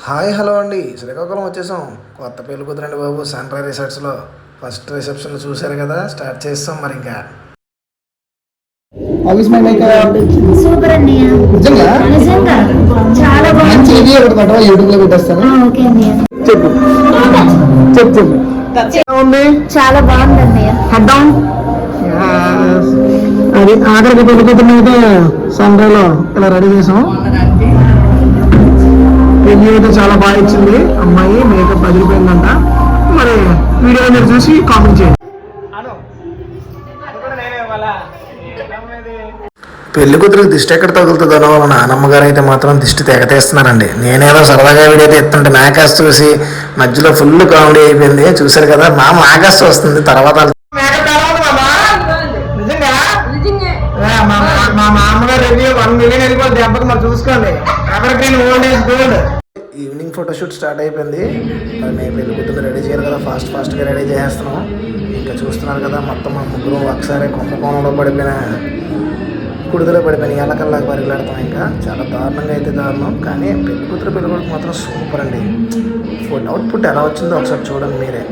Hi hello అండి, శ్రీకాకుళం వచ్చేసాం. కొత్త పెళ్లి కుదిరండి బాబు. సన్ రైజ్ రిసార్ట్స్లో ఫస్ట్ రిసెప్షన్ చూశారు కదా, స్టార్ట్ చేస్తాం మరి ఇంకా. సూపర్ అన్నయ్య, నిజంగా చాలా బాగుంది. యూట్యూబ్ లో పెట్టేస్తాను. ఓకే అన్నయ్య, చెప్పు చెప్పు చాలా బాగుంది అన్నయ్య. అది ఆఖరికి పెళ్లి కూతురు అయితే సన్ రైజ్ లో ఇలా రెడీ చేసాం. రివ్యూ అయితే చాలా బాగా ఇచ్చింది అమ్మాయి. మేకప్ అదిరిపోయిందంట. మరి వీడియో మీరు చూసి కామెంట్ చేయండి. పెళ్లి కూతురికి దిష్టి ఎక్కడ తగులుతుందనో వాళ్ళ నాన్నమ్మ గారు అయితే మాత్రం దిష్టి తెగతేస్తున్నారండి. నేనేదో సరదాగా వీడియో అయితే ఎత్తుంటే నాకాస్త చూసి మధ్యలో ఫుల్ కామెడీ అయిపోయింది. చూసారు కదా, నాకాస్త వస్తుంది తర్వాత. మా మామగారు రివ్యూ 1 మిలియన్ వెళ్ళిపోతుంది దెబ్బకి. మరి చూసుకోండి, ఎవరికి old age gold. Evening photoshoot start అయిపోయింది. మరి మేము పెళ్లి కూతురు రెడీ చేయాలి కదా, ఫాస్ట్గా రెడీ చేస్తున్నాం. ఇంకా చూస్తున్నారు కదా, మొత్తం మా ముగ్గురు ఒకసారి కుంభకోణంలో పడిపోయిన కుడిదలో పడిపోయిన ఎలకల్లాగా పరిగెడతాం. ఇంకా చాలా దారుణంగా అయితే దారుణం. కానీ పెళ్లి కూతురు పెళ్లి కొడుకు మాత్రం సూపర్ అండి. అవుట్పుట్ ఎలా వచ్చిందో ఒకసారి చూడండి మీరే.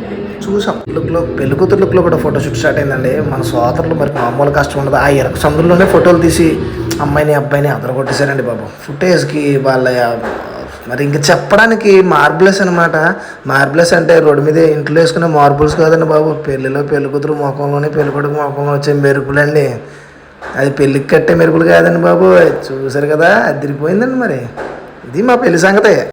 చూసాం లుక్లో, పెళ్లి కూతురు లుక్లో కూడా ఫోటోషూట్ స్టార్ట్ అయిందండి. మన సోదరులు మరి మామూలు కష్టం ఉండదు. ఆ ఎరక సందులోనే ఫోటోలు తీసి అమ్మాయిని అబ్బాయిని అదరగొట్టేశారండి బాబు. ఫుటేజ్కి వాళ్ళ మరి ఇంక చెప్పడానికి మార్బులెస్ అనమాట. మార్బులెస్ అంటే రోడ్డు మీద ఇంట్లో వేసుకునే మార్బుల్స్ కాదండి బాబు. పెళ్లిలో పెళ్లి కూతురు ముఖంలోనే పెళ్లి కొడుకు ముఖంలో వచ్చే మెరుపులండి. అది పెళ్ళికి కట్టే మెరుపులు కాదండి బాబు. చూసారు కదా, అదిరిపోయిందండి. మరి ఇది మా పెళ్లి సంగతే.